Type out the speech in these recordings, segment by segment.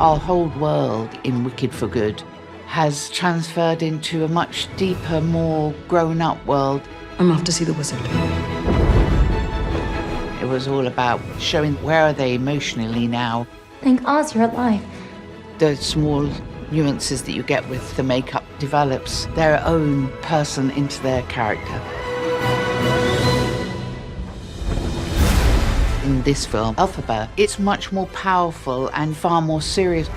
our whole world in Wicked for Good has transferred into a much deeper, more grown-up world. I'm off to see the wizard. It was all about showing where are they emotionally now. Thank Oz you're alive. The small nuances that you get with the makeup develops their own person into their character. In this film, Elphaba, it's much more powerful and far more serious.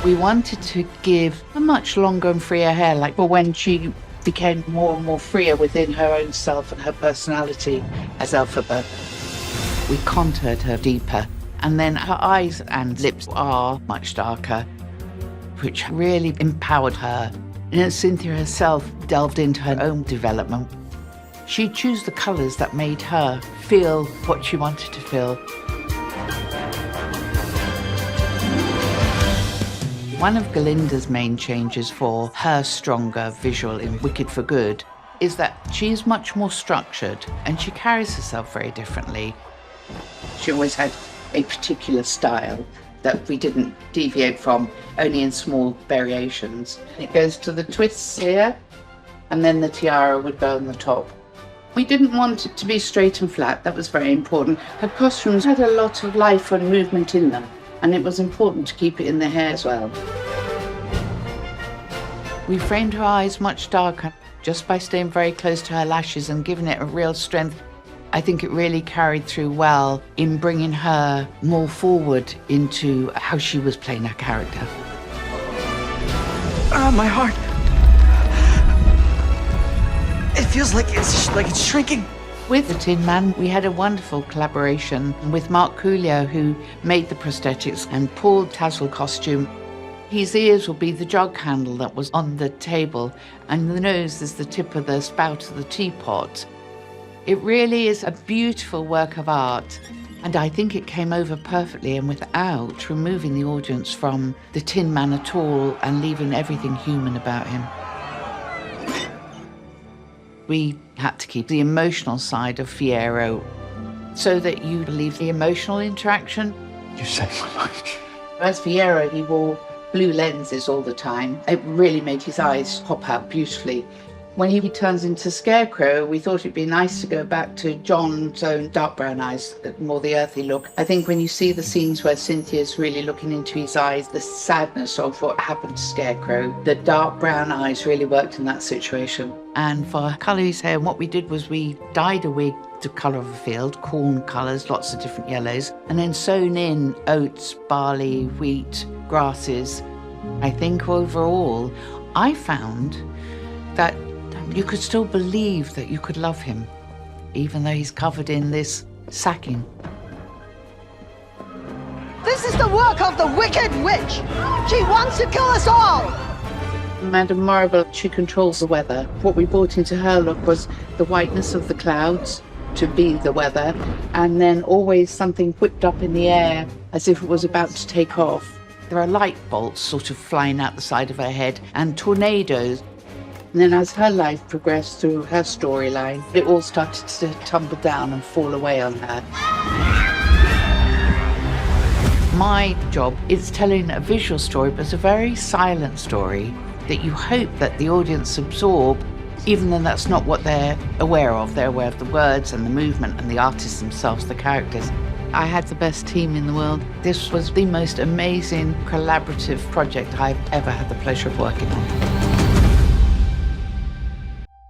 We wanted to give a much longer and freer hair, like for when she became more and more freer within her own self and her personality as Elphaba. We contoured her deeper, and then her eyes and lips are much darker, which really empowered her. And Cynthia herself delved into her own development. She'd choose the colours that made her feel what she wanted to feel. One of Glinda's main changes for her stronger visual in Wicked for Good is that she's much more structured and she carries herself very differently. She always had a particular style that we didn't deviate from, only in small variations. It goes to the twists here, and then the tiara would go on the top. We didn't want it to be straight and flat, that was very important. Her costumes had a lot of life and movement in them, and it was important to keep it in the hair as well. We framed her eyes much darker, just by staying very close to her lashes and giving it a real strength. I think it really carried through well in bringing her more forward into how she was playing her character. My heart. It feels like it's shrinking. With the Tin Man, we had a wonderful collaboration with Mark Coolio, who made the prosthetics, and Paul Tassel costume. His ears will be the jug handle that was on the table, and the nose is the tip of the spout of the teapot. It really is a beautiful work of art, and I think it came over perfectly and without removing the audience from the Tin Man at all and leaving everything human about him. We had to keep the emotional side of Fiyero so that you believe the emotional interaction. You said my mind. As Fiyero, he wore blue lenses all the time. It really made his eyes pop out beautifully. When he turns into Scarecrow, we thought it'd be nice to go back to John's own dark brown eyes, more the earthy look. I think when you see the scenes where Cynthia's really looking into his eyes, the sadness of what happened to Scarecrow, the dark brown eyes really worked in that situation. And for colour his hair, what we did was we dyed a wig to colour of a field, corn colours, lots of different yellows, and then sewn in oats, barley, wheat, grasses. I think overall, I found that you could still believe that you could love him, even though he's covered in this sacking. This is the work of the Wicked Witch! She wants to kill us all! Madame Marble, she controls the weather. What we brought into her look was the whiteness of the clouds to be the weather, and then always something whipped up in the air as if it was about to take off. There are light bolts sort of flying out the side of her head and tornadoes. And then as her life progressed through her storyline, it all started to tumble down and fall away on her. My job is telling a visual story, but it's a very silent story that you hope that the audience absorb, even though that's not what they're aware of. They're aware of the words and the movement and the artists themselves, the characters. I had the best team in the world. This was the most amazing collaborative project I've ever had the pleasure of working on.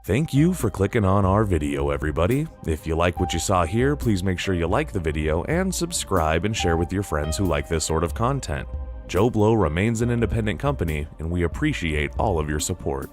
Thank you for clicking on our video, everybody. If you like what you saw here, please make sure you like the video and subscribe and share with your friends who like this sort of content. Joblo remains an independent company, and we appreciate all of your support.